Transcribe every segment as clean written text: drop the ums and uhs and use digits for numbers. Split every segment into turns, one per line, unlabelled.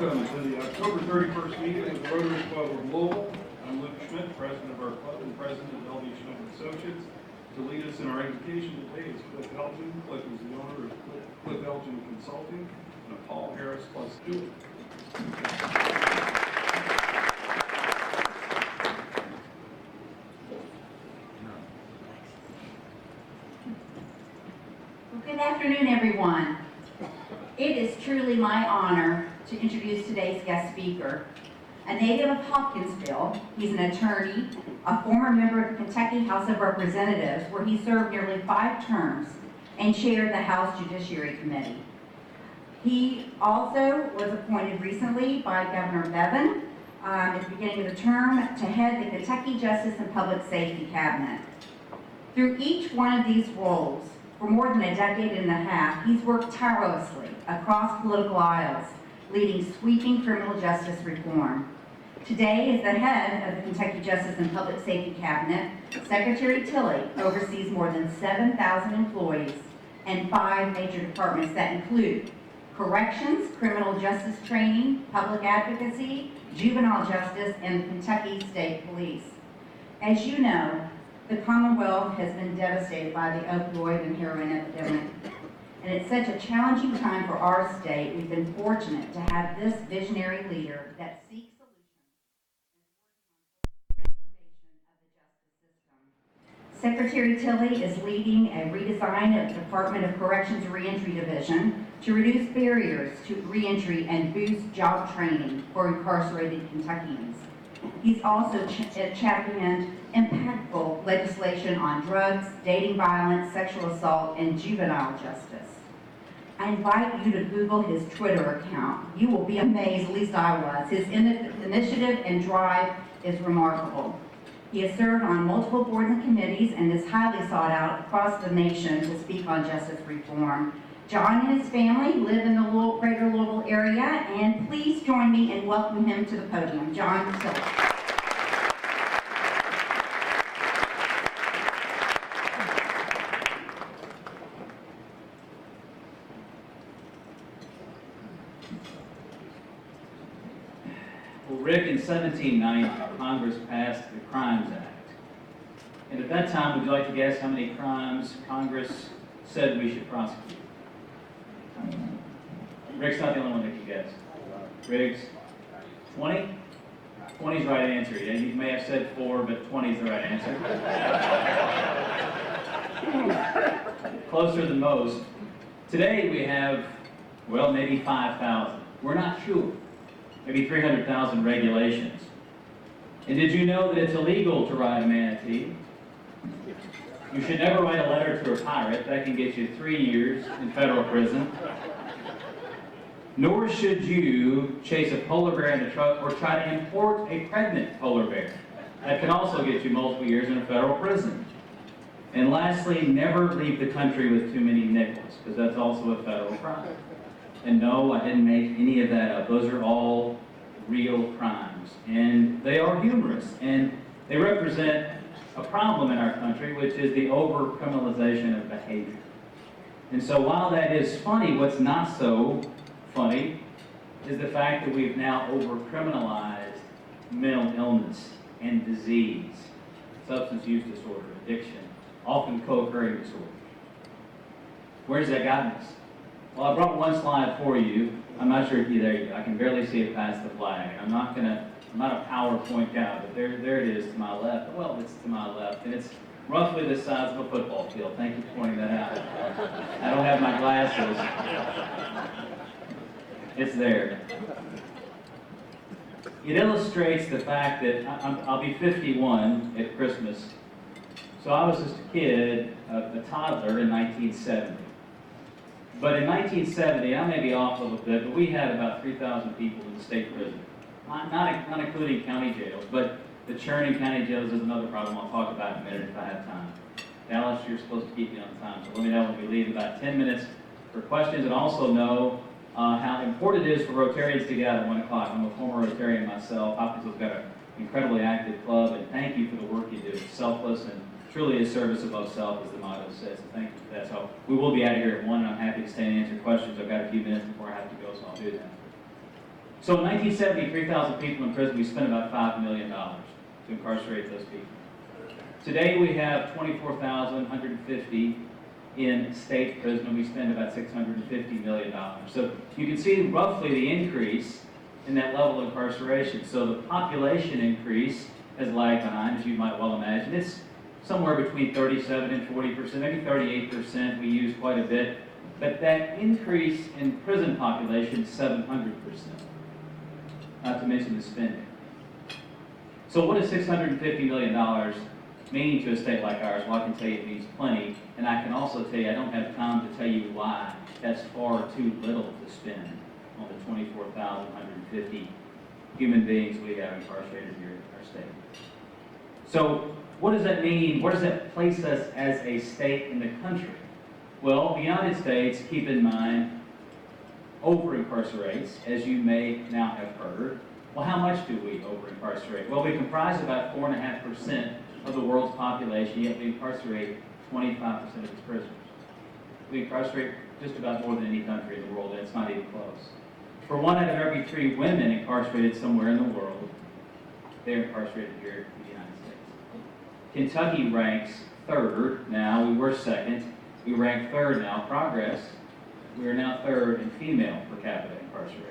Welcome to the October 31st meeting of the Rotary Club of Louisville. I'm Luke Schmidt, president of our club and president of L.D. Schmidt & Associates. To lead us in our invocation today is Cliff Elgin. Cliff is the owner of Cliff Elgin Consulting and Paul Harris plus Tilley.
Well, good afternoon, everyone. It is truly my honor to introduce today's guest speaker. A native of Hopkinsville, he's an attorney, a former member of the Kentucky House of Representatives, where he served nearly 5 terms and chaired the House Judiciary Committee. He also was appointed recently by Governor Bevin at the beginning of the term to head the Kentucky Justice and Public Safety Cabinet. Through each one of these roles, for more than a decade and a half, he's worked tirelessly across political aisles, leading sweeping criminal justice reform. Today, as the head of the Kentucky Justice and Public Safety Cabinet, Secretary Tilley oversees more than 7,000 employees and 5 major departments that include corrections, criminal justice training, public advocacy, juvenile justice, and the Kentucky State Police. As you know, the Commonwealth has been devastated by the opioid and heroin epidemic. And it's such a challenging time for our state, we've been fortunate to have this visionary leader that seeks solutions and working on transformation of the justice system. Secretary Tilley is leading a redesign of the Department of Corrections Reentry Division to reduce barriers to reentry and boost job training for incarcerated Kentuckians. He's also championed impactful legislation on drugs, dating violence, sexual assault, and juvenile justice. I invite you to Google his Twitter account. You will be amazed, at least I was. His initiative and drive is remarkable. He has served on multiple boards and committees and is highly sought out across the nation to speak on justice reform. John and his family live in the greater Louisville area, and please join me in welcoming him to the podium. John Tilley.
Well, Rick, in 1790, Congress passed the Crimes Act. And at that time, would you like to guess how many crimes Congress said we should prosecute? Rick's not the only one that can guess. Riggs? 20? 20 is the right answer. Yeah, you may have said 4, but 20 is the right answer. Closer than most. Today we have, well, maybe 5,000. We're not sure. Maybe 300,000 regulations. And did you know that it's illegal to ride a manatee? You should never write a letter to a pirate. That can get you 3 years in federal prison. Nor should you chase a polar bear in a truck or try to import a pregnant polar bear. That can also get you multiple years in a federal prison. And lastly, never leave the country with too many nickels, because that's also a federal crime. And no, I didn't make any of that up. Those are all real crimes. And they are humorous. And they represent a problem in our country, which is the over-criminalization of behavior. And so while that is funny, what's not so funny is the fact that we've now over-criminalized mental illness and disease, substance use disorder, addiction, often co-occurring disorders. Where has that gotten us? Well, I brought one slide for you. I'm not sure if you, there you go. I can barely see it past the flag. I'm not a PowerPoint guy, but there it is to my left. Well, it's to my left, and it's roughly the size of a football field. Thank you for pointing that out. I don't have my glasses. It's there. It illustrates the fact that I'll be 51 at Christmas. So I was just a kid, a toddler in 1970. But in 1970, I may be off a little bit, but we had about 3,000 people in the state prison. Not including county jails, but the churning county jails is another problem I'll talk about in a minute if I have time. Dallas, you're supposed to keep me on time, so let me know when we leave about 10 minutes for questions, and also know how important it is for Rotarians to get out at 1 o'clock. I'm a former Rotarian myself. Hopkinsville's got an incredibly active club, and thank you for the work you do. It's selfless and truly a service above self, as the motto says. So thank you for that. So we will be out of here at 1, and I'm happy to stay and answer questions. I've got a few minutes before I have to go, so I'll do that. So in 1970, 3,000 people in prison, we spent about $5 million to incarcerate those people. Today we have 24,150 in state prison, and we spend about $650 million. So you can see roughly the increase in that level of incarceration. So the population increase has lagged behind, as you might well imagine. It's somewhere between 37 and 40%, maybe 38% we use quite a bit. But that increase in prison population is 700%, not to mention the spending. So what does $650 million mean to a state like ours? Well, I can tell you it means plenty, and I can also tell you I don't have time to tell you why that's far too little to spend on the 24,150 human beings we have incarcerated here in our state. So what does that mean? Where does that place us as a state in the country? Well, the United States, keep in mind, over-incarcerates, as you may now have heard. Well, how much do we over-incarcerate? Well, we comprise about 4.5% of the world's population, yet we incarcerate 25% of its prisoners. We incarcerate just about more than any country in the world, and it's not even close. For 1 out of every 3 women incarcerated somewhere in the world, they're incarcerated here in the United States. Kentucky ranks 3rd now. We were 2nd. We rank 3rd now. Progress. We are now 3rd in female per capita incarceration.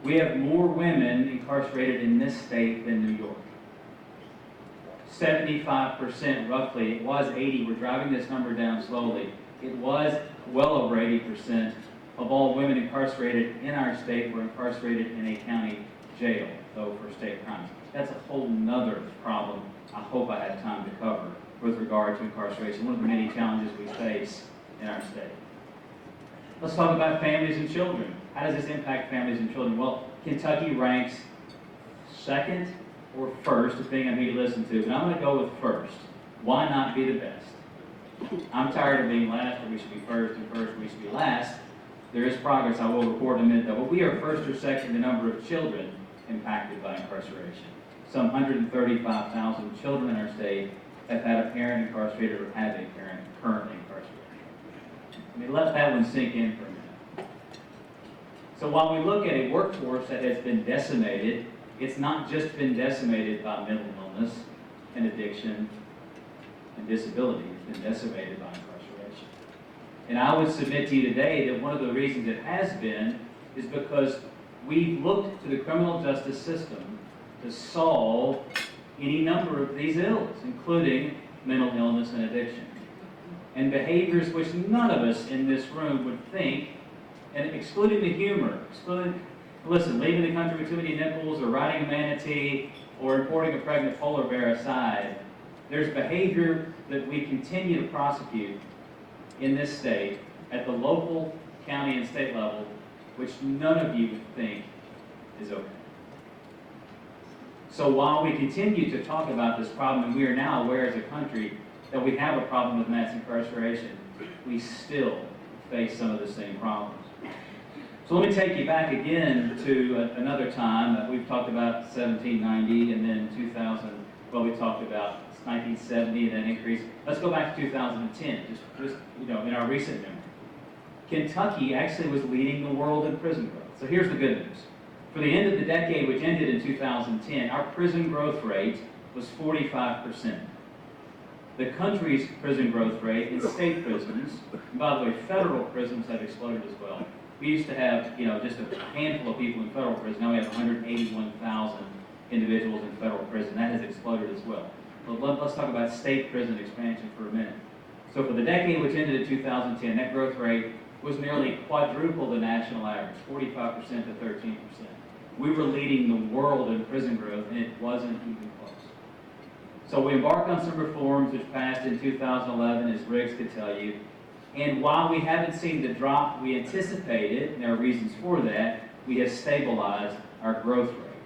We have more women incarcerated in this state than New York. 75% roughly, it was 80, we're driving this number down slowly. It was well over 80% of all women incarcerated in our state were incarcerated in a county jail, though for state crimes. That's a whole nother problem I hope I have time to cover with regard to incarceration, one of the many challenges we face in our state. Let's talk about families and children. How does this impact families and children? Well, Kentucky ranks 2nd or 1st, depending on who you listen to, but I'm going to go with 1st. Why not be the best? I'm tired of being last, or we should be 1st, and 1st, we should be last. There is progress, I will report in a minute, though. But we are 1st or 2nd in the number of children impacted by incarceration. Some 135,000 children in our state have had a parent incarcerated or have a parent currently incarcerated. Let me let that one sink in for a minute. So while we look at a workforce that has been decimated, it's not just been decimated by mental illness and addiction and disability. It's been decimated by incarceration. And I would submit to you today that one of the reasons it has been is because we've looked to the criminal justice system to solve any number of these ills, including mental illness and addiction. And behaviors which none of us in this room would think, and excluding the humor, listen, leaving the country with too many nipples, or riding a manatee, or importing a pregnant polar bear aside, there's behavior that we continue to prosecute in this state at the local, county, and state level, which none of you would think is okay. So while we continue to talk about this problem, and we are now aware as a country that we have a problem with mass incarceration, we still face some of the same problems. So let me take you back again to another time. We've talked about 1790 and then 2000. Well, we talked about 1970 and then increase. Let's go back to 2010, just in our recent memory. Kentucky actually was leading the world in prison growth. So here's the good news. For the end of the decade, which ended in 2010, our prison growth rate was 45%. The country's prison growth rate in state prisons, and by the way, federal prisons have exploded as well. We used to have, just a handful of people in federal prison. Now we have 181,000 individuals in federal prison. That has exploded as well. But let's talk about state prison expansion for a minute. So for the decade which ended in 2010, that growth rate was nearly quadruple the national average, 45% to 13%. We were leading the world in prison growth, and it wasn't even close. So we embarked on some reforms which passed in 2011, as Riggs could tell you. And while we haven't seen the drop we anticipated, and there are reasons for that, we have stabilized our growth rate.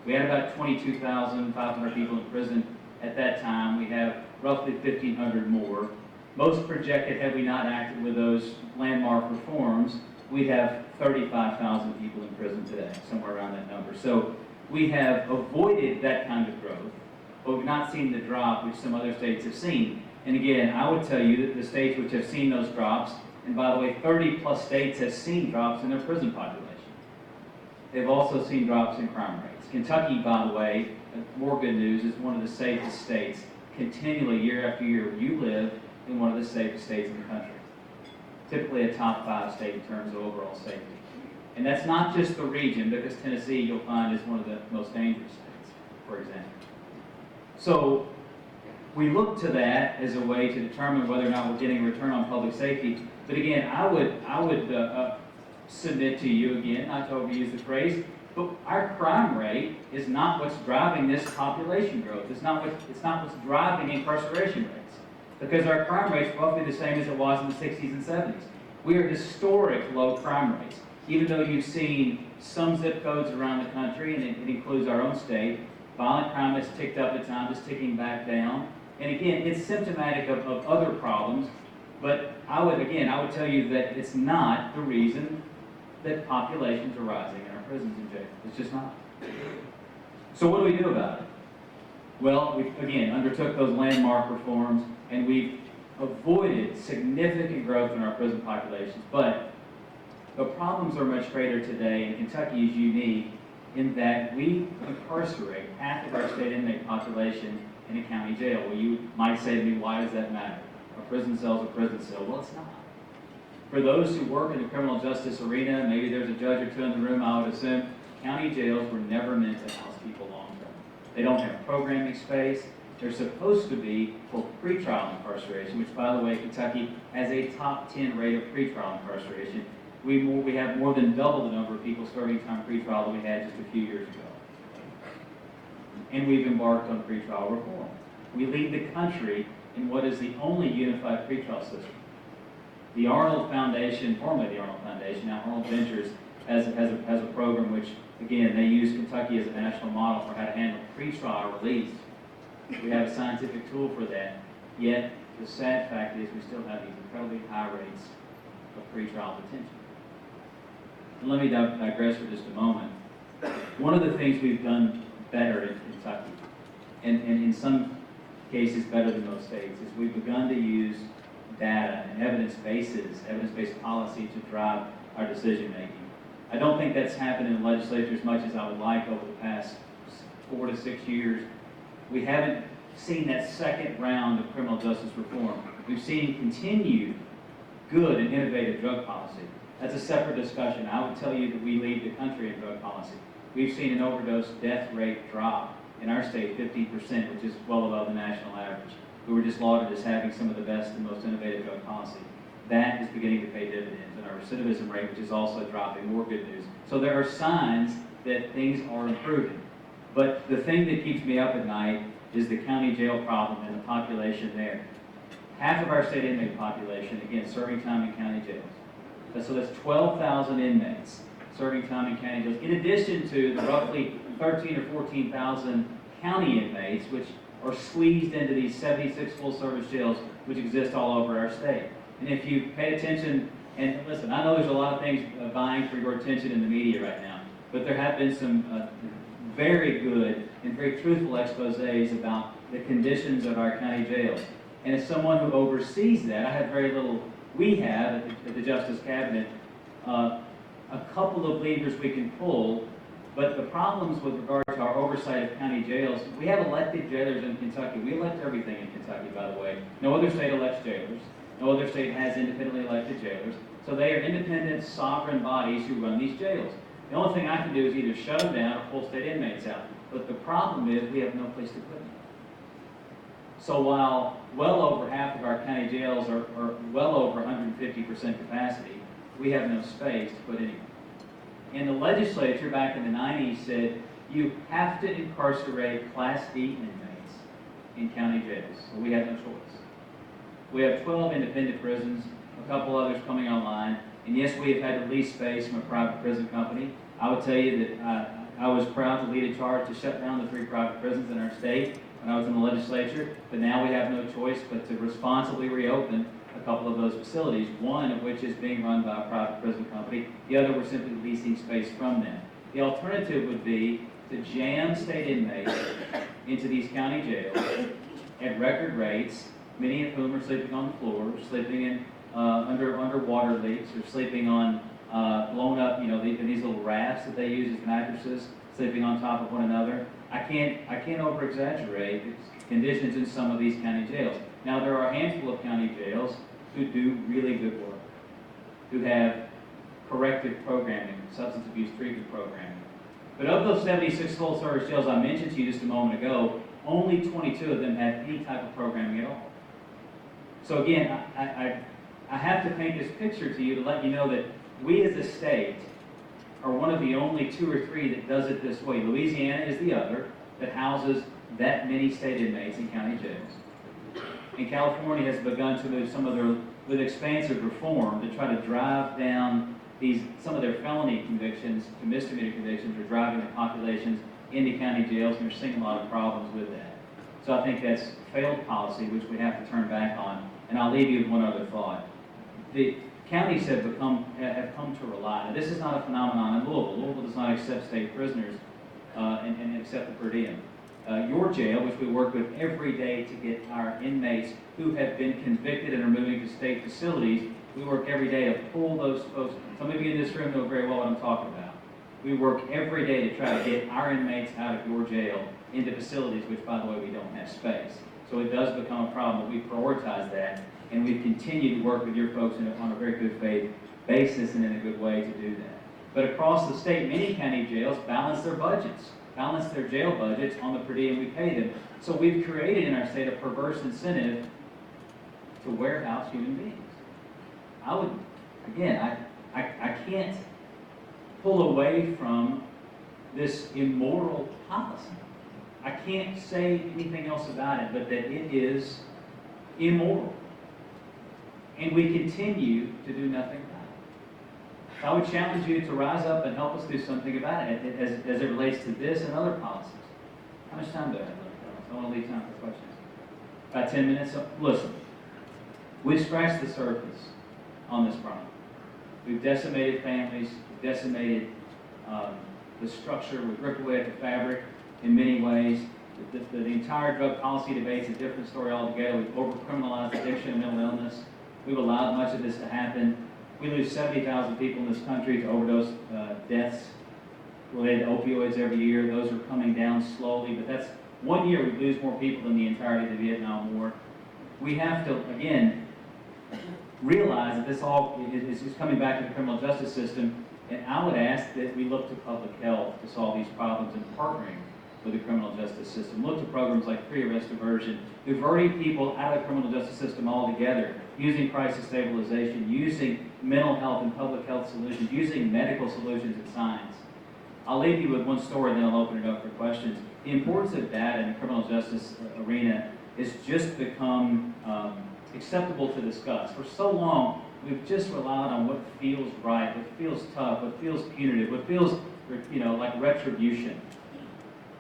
We had about 22,500 people in prison at that time. We have roughly 1,500 more. Most projected, had we not acted with those landmark reforms, we'd have 35,000 people in prison today, somewhere around that number. So we have avoided that kind of growth, but we've not seen the drop which some other states have seen. And again, I would tell you that the states which have seen those drops, and by the way, 30 plus states have seen drops in their prison population. they've also seen drops in crime rates. Kentucky, by the way, more good news, is one of the safest states. Continually, year after year, you live in one of the safest states in the country. Typically a top 5 state in terms of overall safety. And that's not just the region, because Tennessee, you'll find, is one of the most dangerous states, for example. So we look to that as a way to determine whether or not we're getting a return on public safety. But again, I would submit to you again, not to overuse the phrase, but our crime rate is not what's driving this population growth. It's not what's driving incarceration rates. Because our crime rate's roughly the same as it was in the 60s and 70s. We are historic low crime rates. Even though you've seen some zip codes around the country, and it includes our own state, violent crime has ticked up at times, it's ticking back down. And again, it's symptomatic of other problems, but I would tell you that it's not the reason that populations are rising in our prisons and jails. It's just not. So what do we do about it? Well, we, again, undertook those landmark reforms, and we've avoided significant growth in our prison populations. But the problems are much greater today, and Kentucky is unique in that we incarcerate half of our state inmate population in a county jail. Well, you might say to me, why does that matter? A prison cell is a prison cell. Well, it's not. For those who work in the criminal justice arena, maybe there's a judge or two in the room, I would assume, county jails were never meant to house people long-term. They don't have programming space. They're supposed to be for pretrial incarceration, which, by the way, Kentucky has a top 10 rate of pretrial incarceration. We have more than double the number of people serving time pretrial than we had just a few years ago. And we've embarked on pretrial reform. We lead the country in what is the only unified pretrial system. The Arnold Foundation, formerly the Arnold Foundation, now Arnold Ventures, has a program which, again, they use Kentucky as a national model for how to handle pretrial release. We have a scientific tool for that, yet the sad fact is we still have these incredibly high rates of pretrial detention. And let me digress for just a moment. One of the things we've done better in Kentucky, and in some cases better than most states, is we've begun to use data and evidence-based policy to drive our decision-making. I don't think that's happened in the legislature as much as I would like over the past 4 to 6 years. We haven't seen that second round of criminal justice reform. We've seen continued good and innovative drug policy. That's a separate discussion. I would tell you that we lead the country in drug policy. We've seen an overdose death rate drop in our state 15%, which is well above the national average. We were just lauded as having some of the best and most innovative drug policy. That is beginning to pay dividends, and our recidivism rate, which is also dropping, more good news. So there are signs that things are improving. But the thing that keeps me up at night is the county jail problem and the population there. Half of our state inmate population, again, serving time in county jails. So that's 12,000 inmates serving time in county jails, in addition to the roughly 13 or 14,000 county inmates, which are squeezed into these 76 full-service jails, which exist all over our state. And if you pay attention, and listen, I know there's a lot of things vying for your attention in the media right now, but there have been some very good and very truthful exposés about the conditions of our county jails. And as someone who oversees that, I have very little, we have at the Justice Cabinet, a couple of levers we can pull, but the problems with regard to our oversight of county jails, we have elected jailers in Kentucky. We elect everything in Kentucky, by the way. No other state elects jailers. No other state has independently elected jailers. So they are independent, sovereign bodies who run these jails. The only thing I can do is either shut them down or pull state inmates out. But the problem is we have no place to put them. So while well over half of our county jails are well over 150% capacity, we have no space to put anyone. And the legislature back in the 90s said, you have to incarcerate Class D inmates in county jails. So we have no choice. We have 12 independent prisons, a couple others coming online, and yes, we have had to lease space from a private prison company. I would tell you that I was proud to lead a charge to shut down the 3 private prisons in our state when I was in the legislature, but now we have no choice but to responsibly reopen a couple of those facilities, one of which is being run by a private prison company, the other we're simply leasing space from them. The alternative would be to jam state inmates into these county jails at record rates, many of whom are sleeping on the floor, sleeping in under water leaks, or sleeping on blown up, these little rafts that they use as mattresses, sleeping on top of one another. I can't over-exaggerate the conditions in some of these county jails. Now, there are a handful of county jails who do really good work, who have corrective programming, substance abuse treatment programming. But of those 76 full-service jails I mentioned to you just a moment ago, only 22 of them have any type of programming at all. So again, I have to paint this picture to you to let you know that we as a state are one of the only 2 or 3 that does it this way. Louisiana is the other that houses that many state inmates in county jails. And California has begun to move some of their, with expansive reform, to try to drive down some of their felony convictions to misdemeanor convictions, or driving the populations into county jails, and they're seeing a lot of problems with that. So I think that's a failed policy, which we have to turn back on. And I'll leave you with one other thought. The counties have come to rely, and this is not a phenomenon in Louisville. Louisville does not accept state prisoners and accept the per diem. Your jail, which we work with every day to get our inmates who have been convicted and are moving to state facilities, we work every day to pull those folks. Some of you in this room know very well what I'm talking about. We work every day to try to get our inmates out of your jail into facilities, which, by the way, we don't have space. So it does become a problem, but we prioritize that, and we continue to work with your folks on a very good faith basis and in a good way to do that. But across the state, many county jails balance their jail budgets on the per diem we pay them. So we've created in our state a perverse incentive to warehouse human beings. I can't pull away from this immoral policy. I can't say anything else about it but that it is immoral. And we continue to do nothing about it. So I would challenge you to rise up and help us do something about it as it relates to this and other policies. How much time do I have left? I want to leave time for questions. About 10 minutes? So, listen, we've scratched the surface on this problem. We've decimated families, we've decimated the structure, we've ripped away at the fabric in many ways. The entire drug policy debate's a different story altogether. We've over-criminalized addiction and mental illness. We've allowed much of this to happen. We lose 70,000 people in this country to overdose deaths related to opioids every year. Those are coming down slowly, but that's 1 year we lose more people than the entirety of the Vietnam War. We have to, again, realize that this all is coming back to the criminal justice system, and I would ask that we look to public health to solve these problems and partnering with the criminal justice system. Look to programs like pre-arrest diversion, diverting people out of the criminal justice system altogether, using crisis stabilization, using mental health and public health solutions, using medical solutions and science. I'll leave you with one story and then I'll open it up for questions. The importance of data in the criminal justice arena has just become acceptable to discuss. For so long, we've just relied on what feels right, what feels tough, what feels punitive, what feels, like retribution.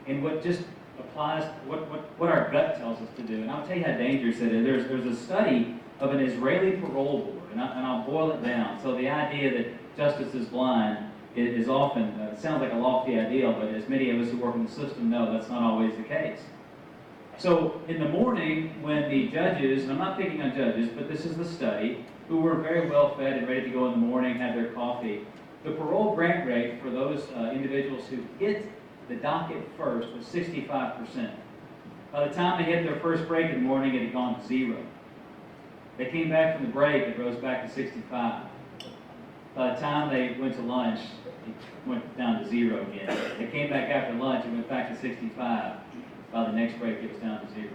And what just applies, what our gut tells us to do. And I'll tell you how dangerous it is. There's a study of an Israeli parole board, and I'll boil it down. So the idea that justice is blind is often, it sounds like a lofty ideal, but as many of us who work in the system know, that's not always the case. So in the morning, when the judges, and I'm not picking on judges, but this is the study, who were very well fed and ready to go in the morning, have their coffee, the parole grant rate for those individuals who hit the docket first was 65%. By the time they hit their first break in the morning, it had gone to 0. They came back from the break, it rose back to 65. By the time they went to lunch, it went down to 0 again. They came back after lunch, it went back to 65. By the next break, it was down to 0.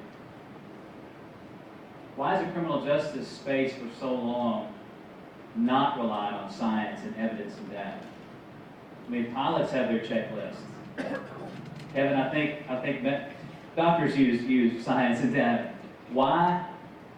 Why has the criminal justice space for so long not relied on science and evidence and data? I mean, pilots have their checklists. Kevin, I think doctors use science and data. Why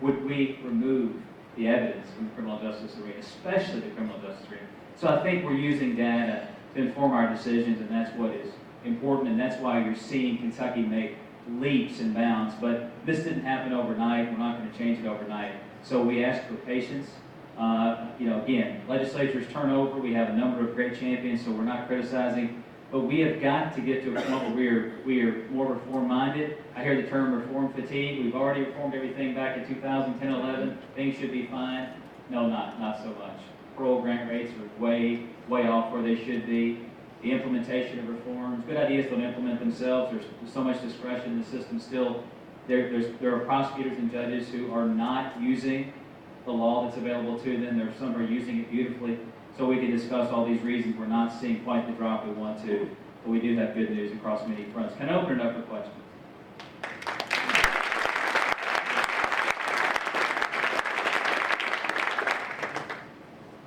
would we remove the evidence from the criminal justice arena, especially the criminal justice arena? So I think we're using data to inform our decisions, and that's what is important, and that's why you're seeing Kentucky make leaps and bounds. But this didn't happen overnight. We're not going to change it overnight. So we ask for patience. Again, legislatures turn over. We have a number of great champions, so we're not criticizing. But we have got to get to a point where we are more reform-minded. I hear the term reform fatigue. We've already reformed everything back in 2010, 11. Things should be fine. No, not so much. parole grant rates are way off where they should be. The implementation of reforms, good ideas don't implement themselves. There's so much discretion in the system still. There are prosecutors and judges who are not using the law that's available to them. There are some who are using it beautifully. So we can discuss all these reasons we're not seeing quite the drop we want to, but we do have good news across many fronts. Can I open it up for questions?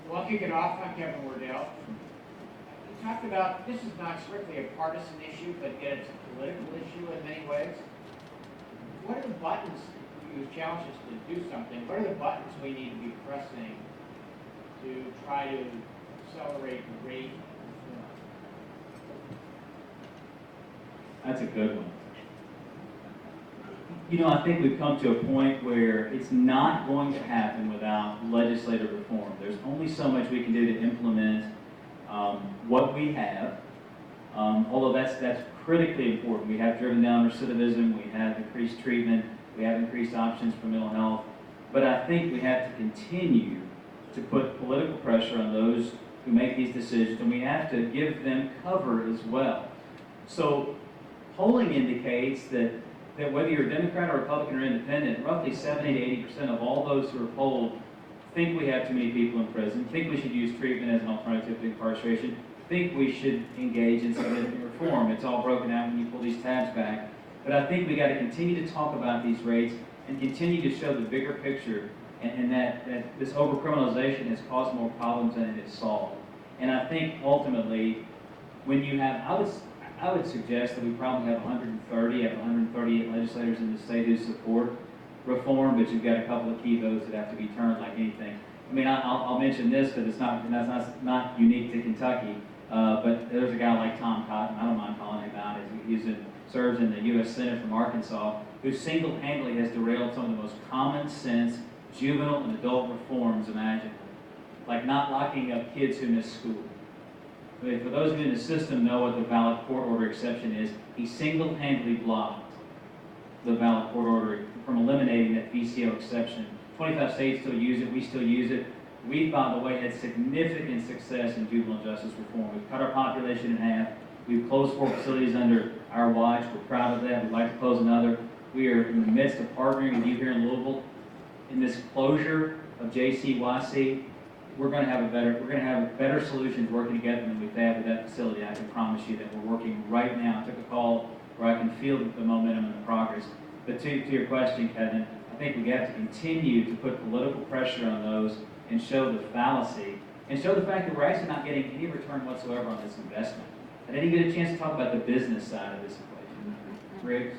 Well, I'll kick it off. I'm Kevin Wardell. You talked about this is not strictly a partisan issue, but yet it's a political issue in many ways. What are the buttons, you challenge us to do something, what are the buttons we need to be pressing to try to accelerate the rate of reform?
That's a good one. You know, I think we've come to a point where it's not going to happen without legislative reform. There's only so much we can do to implement what we have, although that's critically important. We have driven down recidivism, we have increased treatment, we have increased options for mental health, but I think we have to continue to put political pressure on those who make these decisions, and we have to give them cover as well. So polling indicates that whether you're a Democrat or Republican or Independent, roughly 70 to 80% of all those who are polled think we have too many people in prison, think we should use treatment as an alternative to incarceration, think we should engage in significant reform. It's all broken out when you pull these tabs back. But I think we got to continue to talk about these rates and continue to show the bigger picture, and that this overcriminalization has caused more problems than it has solved. And I think ultimately, when you have, I would suggest that we probably have 138 legislators in the state who support reform, but you've got a couple of key votes that have to be turned like anything. I mean, I'll mention this because that's not unique to Kentucky, but there's a guy like Tom Cotton, I don't mind calling him out, serves in the U.S. Senate from Arkansas, who single-handedly has derailed some of the most common sense juvenile and adult reforms imaginable, like not locking up kids who miss school. But for those of you in the system know what the valid court order exception is, he single-handedly blocked the valid court order from eliminating that VCO exception. 25 states still use it, we still use it. We, by the way, had significant success in juvenile justice reform. We've cut our population in half. We've closed 4 facilities under our watch. We're proud of that. We'd like to close another. We are in the midst of partnering with you here in Louisville in this closure of JCYC. We're going to have better solutions working together than we've had with that facility. I can promise you that we're working right now. I took a call where I can feel the momentum and the progress. But to your question, Kevin, I think we have to continue to put political pressure on those and show the fallacy and show the fact that we're actually not getting any return whatsoever on this investment. I didn't get a chance to talk about the business side of this equation. Riggs?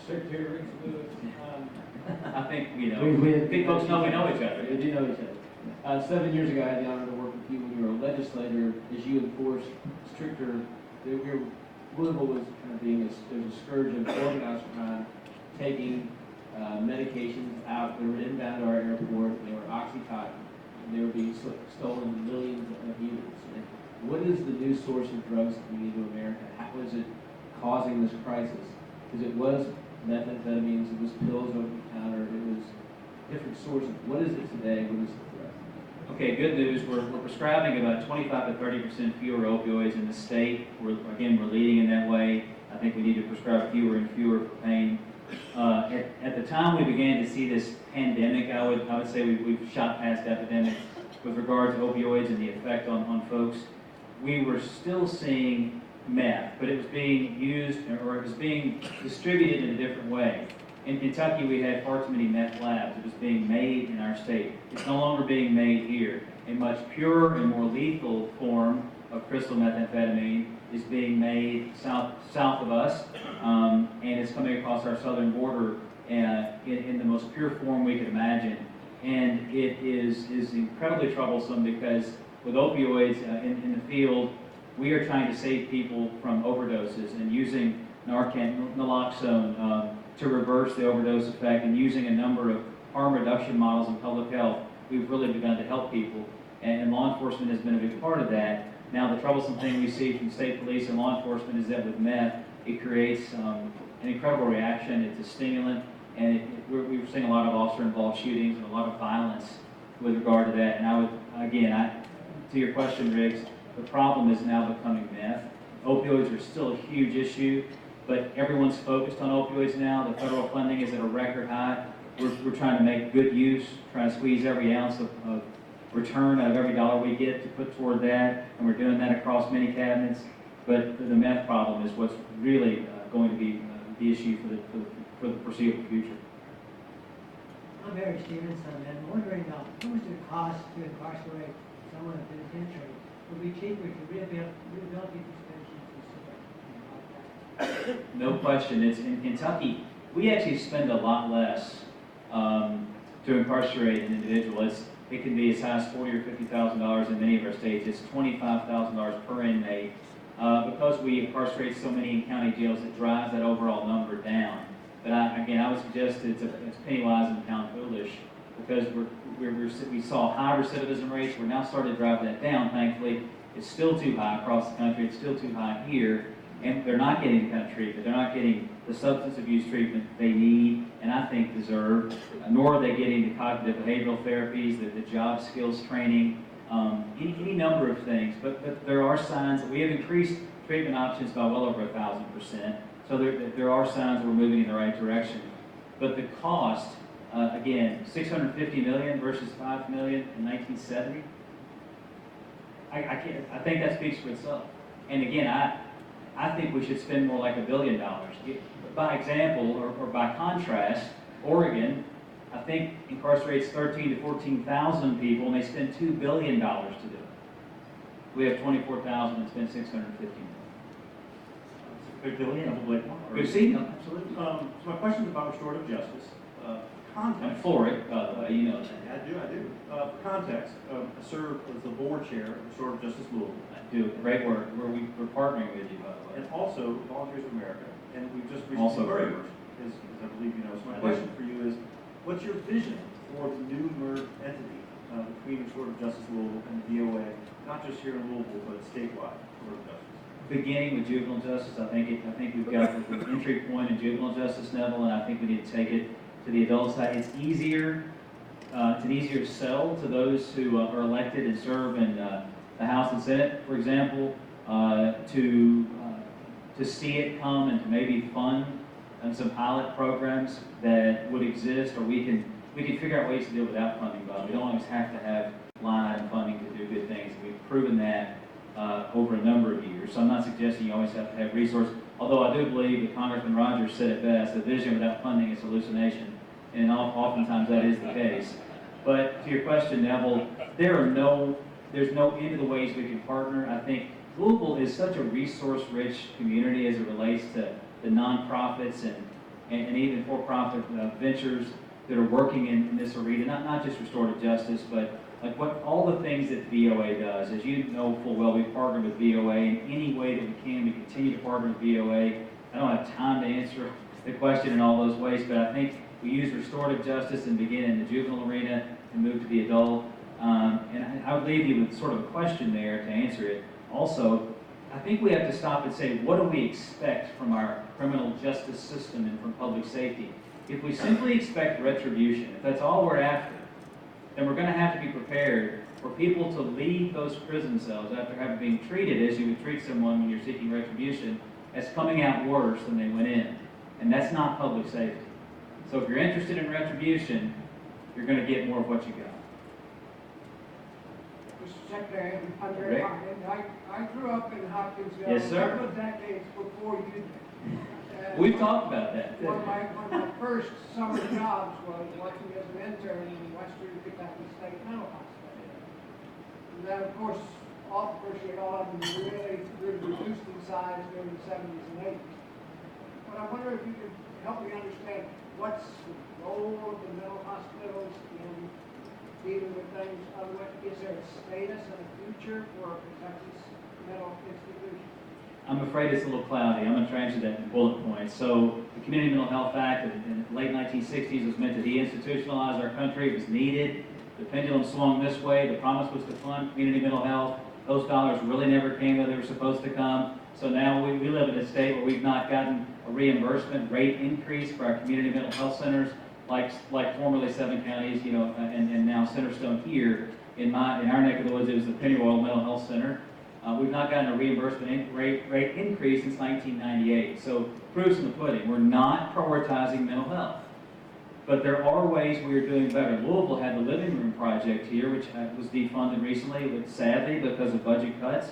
Secretary Riggs Lewis.
I think, I think folks know we know each other.
We do know each other. 7 years ago, I had the honor to work with you when you were a legislator as you enforced stricter, Louisville was kind of being there's a scourge of organized crime, taking medications out. They were inbound to our airport. They were Oxycontin. They were being stolen millions of units. And what is the new source of drugs coming into America? How is it causing this crisis? Because it was methamphetamines, it was pills over the counter, it was different sources. What is it today? What is the threat?
Okay, good news. We're prescribing about 25 to 30% fewer opioids in the state. We're leading in that way. I think we need to prescribe fewer and fewer for pain. At the time we began to see this pandemic, I would say we've shot past epidemic with regard to opioids and the effect on folks. We were still seeing meth, but it was being used, or it was being distributed in a different way. In Kentucky, we had far too many meth labs. It was being made in our state. It's no longer being made here. A much purer and more lethal form of crystal methamphetamine is being made south of us, and it's coming across our southern border in the most pure form we could imagine. And it is incredibly troublesome because with opioids in the field, we are trying to save people from overdoses and using Narcan, naloxone, to reverse the overdose effect, and using a number of harm reduction models in public health. We've really begun to help people, and law enforcement has been a big part of that. Now, the troublesome thing we see from state police and law enforcement is that with meth, it creates an incredible reaction. It's a stimulant, and we're seeing a lot of officer-involved shootings and a lot of violence with regard to that. And I To your question, Riggs, the problem is now becoming meth. Opioids are still a huge issue, but everyone's focused on opioids now. The federal funding is at a record high. We're trying to make good use, trying to squeeze every ounce of return out of every dollar we get to put toward that, and we're doing that across many cabinets. But the meth problem is what's really going to be the issue for the foreseeable future.
I'm Barry Stevenson, and I'm wondering how much it costs to incarcerate someone in the penitentiary? Would it be cheaper to rehabilitate these patients?
No question. It's in Kentucky. We actually spend a lot less to incarcerate an individual. It can be as high as $40,000 or $50,000 in many of our states. It's $25,000 per inmate. Because we incarcerate so many in county jails, it drives that overall number down. But I would suggest it's penny wise and pound foolish, because we saw high recidivism rates. We're now starting to drive that down. Thankfully, it's still too high across the country. It's still too high here, and they're not getting the kind of treatment. They're not getting the substance abuse treatment they need and I think deserve. Nor are they getting the cognitive behavioral therapies, the job skills training, any number of things. But there are signs that we have increased treatment options by well over 1,000%. So there are signs that we're moving in the right direction. But the cost, again, $650 million versus $5 million in 1970, I think that speaks for itself. And again, I think we should spend more like $1 billion. By example, or by contrast, Oregon, I think incarcerates 13,000 to 14,000 people, and they spend $2 billion to do it. We have 24,000 and spend $650 million.
Good deal.
Good seeing you.
Absolutely. So my question is about restorative justice.
I'm
Context.
for it, by the way, you know that.
I do. For context, I serve as the board chair of Restorative Justice Louisville,
I do great work. We're partnering with you, by the way.
and also Volunteers of America, and we've just
Also
recently
very
merged, as I believe you know. So
I
my
do.
question for you is, what's your vision for the new merged entity between Restorative Justice Louisville and the DOA, not just here in Louisville, but statewide Restorative Justice?
Beginning with juvenile justice, I think we've got the entry point in juvenile justice, Neville, and I think we need to take it to the adult side. It's easier. It's an easier sell to those who are elected and serve in the House and Senate, for example, to see it come and to maybe fund some pilot programs that would exist, or we can figure out ways to do it without funding, Bob. We don't always have to have line item funding to do good things. We've proven that over a number of years. So I'm not suggesting you always have to have resources, although I do believe that Congressman Rogers said it best: the vision without funding is hallucination, and oftentimes that is the case. But to your question, Neville, there's no end to the ways we can partner. I think Louisville is such a resource-rich community as it relates to the nonprofits and even for-profit ventures that are working in this arena, not just restorative justice, but like all the things that VOA does. As you know full well, we partner with VOA in any way that we can. We continue to partner with VOA. I don't have time to answer the question in all those ways, but I think we use restorative justice and begin in the juvenile arena and move to the adult. And I would leave you with sort of a question there to answer it. Also, I think we have to stop and say, what do we expect from our criminal justice system and from public safety? If we simply expect retribution, if that's all we're after, then we're going to have to be prepared for people to leave those prison cells after having been treated as you would treat someone when you're seeking retribution, as coming out worse than they went in. And that's not public safety. So if you're interested in retribution, you're going to get more of what you got.
Mr. Secretary, I'm
Rick?
very honored. I grew up in Hopkinsville.
Yes, sir.
A couple of decades before you did.
We've talked about that.
One of my first summer jobs was working as an intern in Western Kentucky State Mental Hospital. And then, of course, virtually all of them really reduced in size during the 70s and 80s. But I wonder if you could help me understand what's the role of the mental hospitals in dealing with things. Is there a status and a future for Kentucky's mental institutions?
I'm afraid it's a little cloudy. I'm going to try and answer that in bullet points. So the Community Mental Health Act in the late 1960s was meant to deinstitutionalize our country. It was needed. The pendulum swung this way. The promise was to fund community mental health. Those dollars really never came where they were supposed to come. So now we live in a state where we've not gotten a reimbursement rate increase for our community mental health centers, like formerly 7 counties, and now Centerstone here. in our neck of the woods, it was the Pennyroyal Mental Health Center. We've not gotten a reimbursement rate increase since 1998. So proof's in the pudding. We're not prioritizing mental health. But there are ways we are doing better. Louisville had the living room project here, which was defunded recently, but sadly because of budget cuts.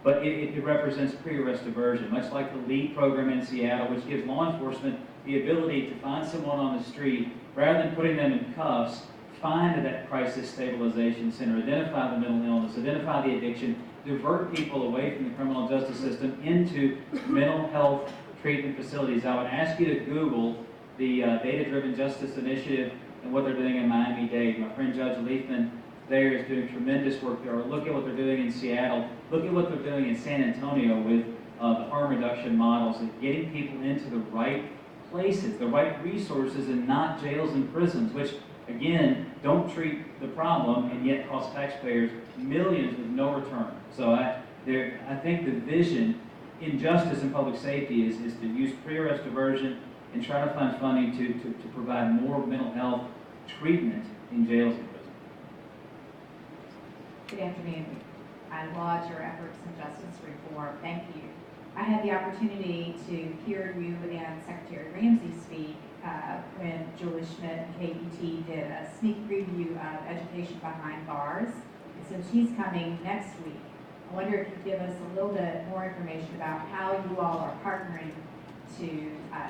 But it represents pre-arrest diversion, much like the LEAD program in Seattle, which gives law enforcement the ability to find someone on the street, rather than putting them in cuffs, find that crisis stabilization center, identify the mental illness, identify the addiction, divert people away from the criminal justice system into mental health treatment facilities. I would ask you to Google the Data-Driven Justice Initiative and what they're doing in Miami-Dade. My friend Judge Leifman there is doing tremendous work there. Look at what they're doing in Seattle. Look at what they're doing in San Antonio with the harm reduction models and getting people into the right places, the right resources, and not jails and prisons, which, again, don't treat the problem and yet cost taxpayers millions with no return. So I think the vision in justice and public safety is to use pre-arrest diversion and try to find funding to provide more mental health treatment in jails and prisons.
Good afternoon. I laud your efforts in justice reform. Thank you. I had the opportunity to hear you and Secretary Ramsey speak when Julie Schmidt and KET did a sneak preview of Education Behind Bars. And since he's coming next week, I wonder if you'd give us a little bit more information about how you all are partnering to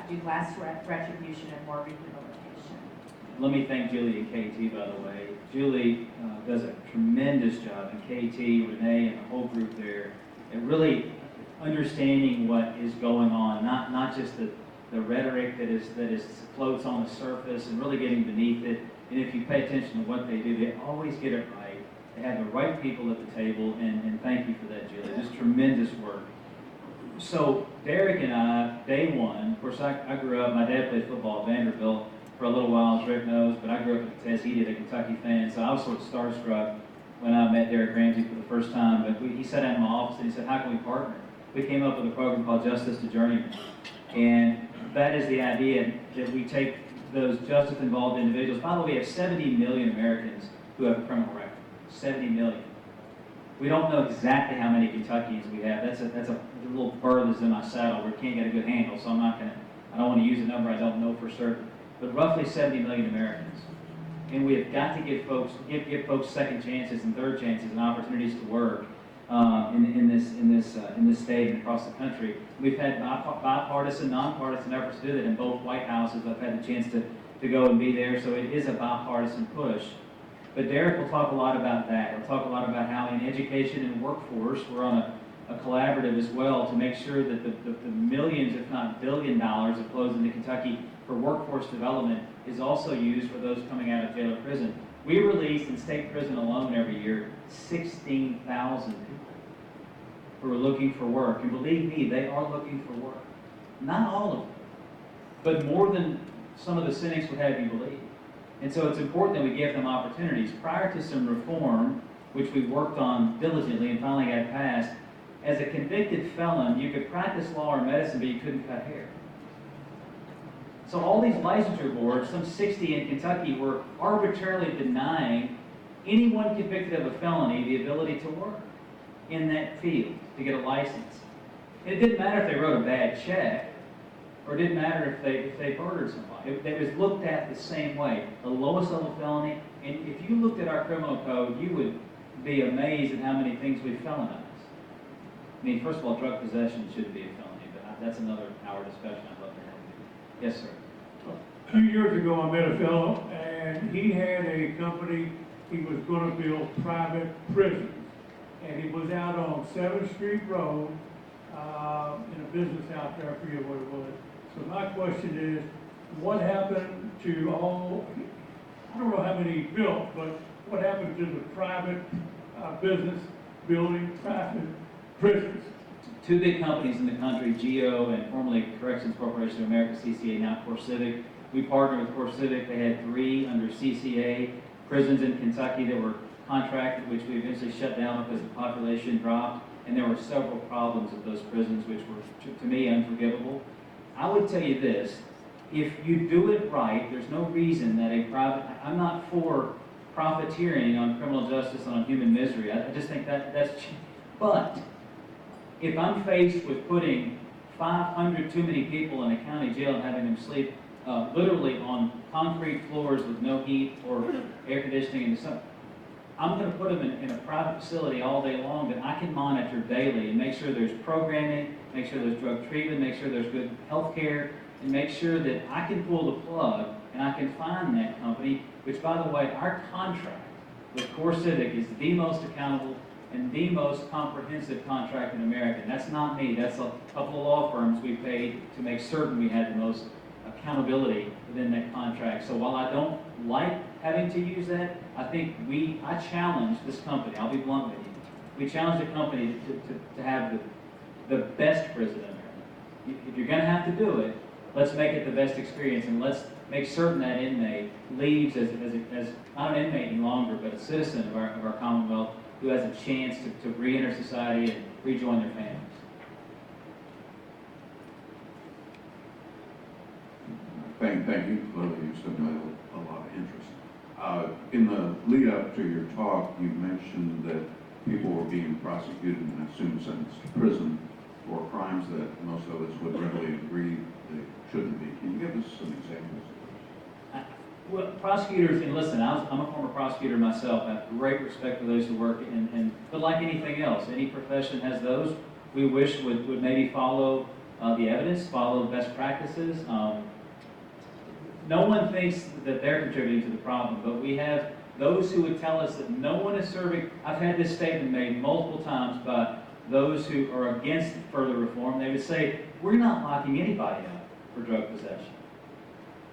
do less retribution and more rehabilitation.
Let me thank Julie and KT, by the way. Julie does a tremendous job, and KT, Renee, and the whole group there, and really understanding what is going on, not just the rhetoric that floats on the surface, and really getting beneath it. And if you pay attention to what they do, they always get it right. They have the right people at the table, and thank you for that, Julie. Just tremendous work. So Derek and I, day one, of course I grew up, my dad played football at Vanderbilt for a little while, as Rick knows, but I grew up at Tilley, he did, a Kentucky fan, so I was sort of starstruck when I met Derek Ramsey for the first time. But he sat down in my office and he said, how can we partner? We came up with a program called Justice to Journeyman. And that is the idea, that we take those justice-involved individuals. By the way, we have 70 million Americans who have a criminal record. 70 million. We don't know exactly how many Kentuckians we have. That's a little burr that's in my saddle where we can't get a good handle, so I don't want to use a number I don't know for certain. But roughly 70 million Americans. And we have got to give folks second chances and third chances and opportunities to work in this state and across the country. We've had bipartisan, nonpartisan efforts to do that in both White Houses. I've had the chance to go and be there, so it is a bipartisan push. But Derek will talk a lot about that. He'll talk a lot about how in education and workforce, we're on a collaborative as well to make sure that the millions, if not $1 billion that flows into Kentucky for workforce development is also used for those coming out of jail or prison. We release in state prison alone every year 16,000 people who are looking for work. And believe me, they are looking for work. Not all of them, but more than some of the cynics would have you believe. And so it's important that we give them opportunities. Prior to some reform, which we worked on diligently and finally got passed, as a convicted felon, you could practice law or medicine, but you couldn't cut hair. So all these licensure boards, some 60 in Kentucky, were arbitrarily denying anyone convicted of a felony the ability to work in that field, to get a license. And it didn't matter if they wrote a bad check, or it didn't matter if they murdered somebody. It was looked at the same way. The lowest level felony, and if you looked at our criminal code, you would be amazed at how many things we felonize. I mean, first of all, drug possession shouldn't be a felony, but that's another hour discussion I'd love to have. Yes, sir.
A few years ago, I met a fellow, and he had a company. He was going to build private prisons, and he was out on 7th Street Road in a business out there. I forget what it was. So my question is, what happened to all? I don't know how many he built, but what happened to the private business building private prisons?
Two big companies in the country, GEO and formerly Corrections Corporation of America, CCA, now CoreCivic. We partnered with CoreCivic. They had 3 under CCA prisons in Kentucky that were contracted, which we eventually shut down because the population dropped. And there were several problems at those prisons, which were, to me, unforgivable. I would tell you this, if you do it right, there's no reason that a private, I'm not for profiteering on criminal justice and on human misery. I just think that's cheap. But if I'm faced with putting 500 too many people in a county jail and having them sleep literally on concrete floors with no heat or air conditioning in the summer, I'm going to put them in a private facility all day long that I can monitor daily and make sure there's programming, make sure there's drug treatment, make sure there's good health care, and make sure that I can pull the plug and I can find that company, which, by the way, our contract with CoreCivic is the most accountable and the most comprehensive contract in America. And that's not me, that's a couple of law firms we paid to make certain we had the most accountability within that contract. So while I don't like having to use that, I think I challenge this company, I'll be blunt with you. We challenge the company to have the best prison in America. If you're gonna have to do it, let's make it the best experience, and let's make certain that inmate leaves as not an inmate any longer, but a citizen of our Commonwealth who has a chance to re-enter society and rejoin their families.
Thank you. Clearly, you stimulated a lot of interest. In the lead up to your talk, you mentioned that people were being prosecuted and I assume sentenced to prison for crimes that most of us would readily agree they shouldn't be. Can you give us some examples?
Well, prosecutors, and listen, I'm a former prosecutor myself. I have great respect for those who work, but like anything else, any profession has those we wish would maybe follow the evidence, follow best practices. No one thinks that they're contributing to the problem, but we have those who would tell us that no one is serving. I've had this statement made multiple times by those who are against further reform. They would say, we're not locking anybody up for drug possession.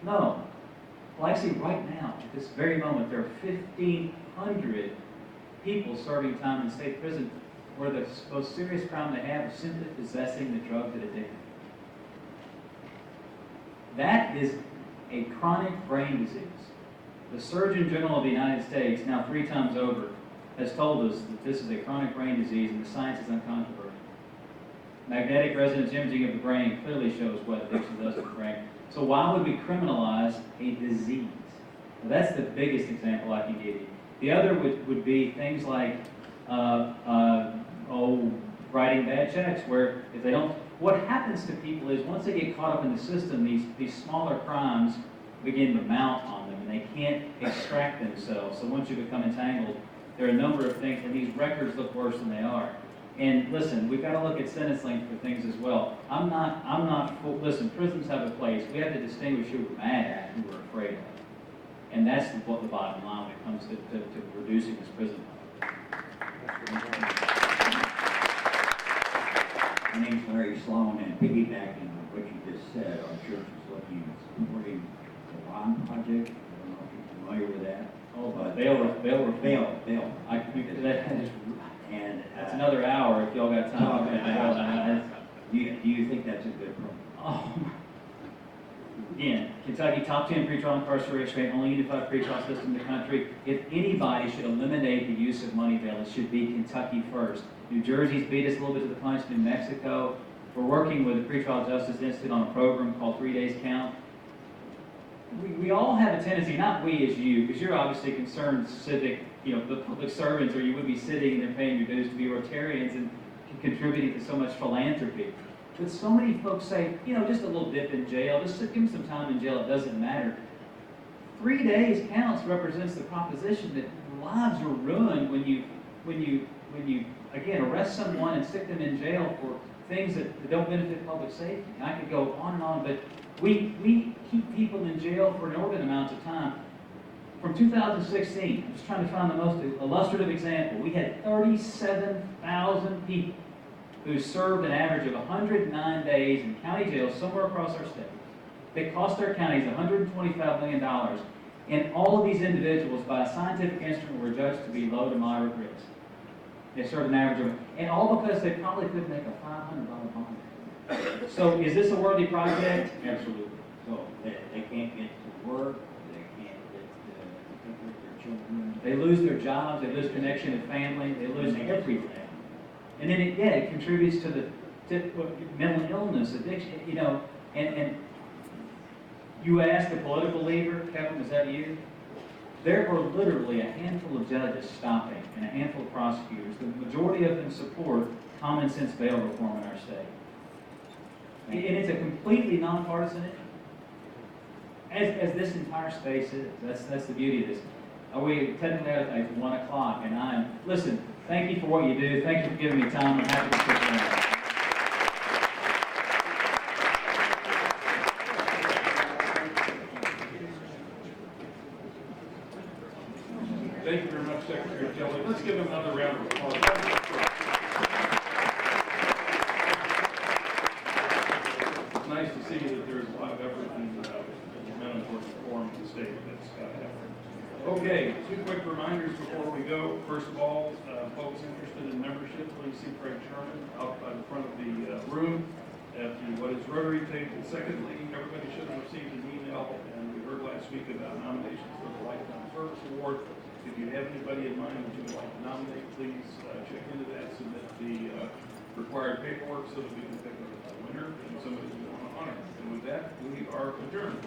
No. Well, actually, right now, at this very moment, there are 1,500 people serving time in state prison where the most serious crime they have is simply possessing the drug that addicted. That is a chronic brain disease. The Surgeon General of the United States, now 3 times over, has told us that this is a chronic brain disease and the science is uncontroversial. Magnetic resonance imaging of the brain clearly shows what addiction does to the brain. So why would we criminalize a disease? Well, that's the biggest example I can give you. The other would be things like writing bad checks, where if they don't, what happens to people is once they get caught up in the system, these smaller crimes begin to mount on them and they can't extract themselves. So once you become entangled, there are a number of things, and these records look worse than they are. And listen, we've got to look at sentence length for things as well. Listen, prisons have a place. We have to distinguish who we're mad at and who we're afraid of. And that's what the bottom line when it comes to reducing this prison.
My name's Larry Sloan, and piggybacking on what you just said, our church is looking at supporting the bond project. I don't know if you're familiar with that.
Oh, but bail.
And
That's another hour if y'all got time.
Do you think that's a good program?
Oh. Again, Kentucky, top 10 pretrial incarceration rate, only unified pretrial system in the country. If anybody should eliminate the use of money bail, it should be Kentucky first. New Jersey's beat us a little bit to the punch. New Mexico. We're working with the Pretrial Justice Institute on a program called 3 Days Count. We all have a tendency, not we as you, because you're obviously concerned civic, the public servants, or you would be sitting and they're paying your dues to be Rotarians and contributing to so much philanthropy. But so many folks say, just a little dip in jail, just give them some time in jail, it doesn't matter. 3 days counts represents the proposition that lives are ruined when you again arrest someone and stick them in jail for things that don't benefit public safety. And I could go on and on, but we keep people in jail for inordinate amounts of time. From 2016, I'm just trying to find the most illustrative example. We had 37,000 people who served an average of 109 days in county jail somewhere across our state. They cost our counties $125 million. And all of these individuals, by a scientific instrument, were judged to be low to moderate risk. They served an average of, and all because they probably could make a $500 bond. So is this a worthy project? Absolutely.
So they can't get to work, they can't get to their children.
They lose their jobs, they lose connection to family, they lose everything. And then it contributes to mental illness, addiction, and you asked the political leader, Kevin, was that you? There were literally a handful of judges stopping and a handful of prosecutors. The majority of them support common sense bail reform in our state. And it's a completely nonpartisan issue. As this entire space is. That's the beauty of this. We technically at 1 o'clock, and listen, thank you for what you do. Thank you for giving me time. I'm happy to sit down.
Thank you very much, Secretary Tilley. Let's give him another round of applause. It's nice to see that there's a lot of effort and momentum towards reform in the state that's got to happen. Okay, 2 quick reminders before we go. First of all, folks interested in membership, please see Craig Sherman out by the front of the room at what is Rotary table. Secondly, everybody should have received an email, and we heard last week about nominations for the Lifetime Service Award. If you have anybody in mind that you would like to nominate, please check into that, submit the required paperwork so that we can pick a winner and somebody we want to honor. And with that, we are adjourned.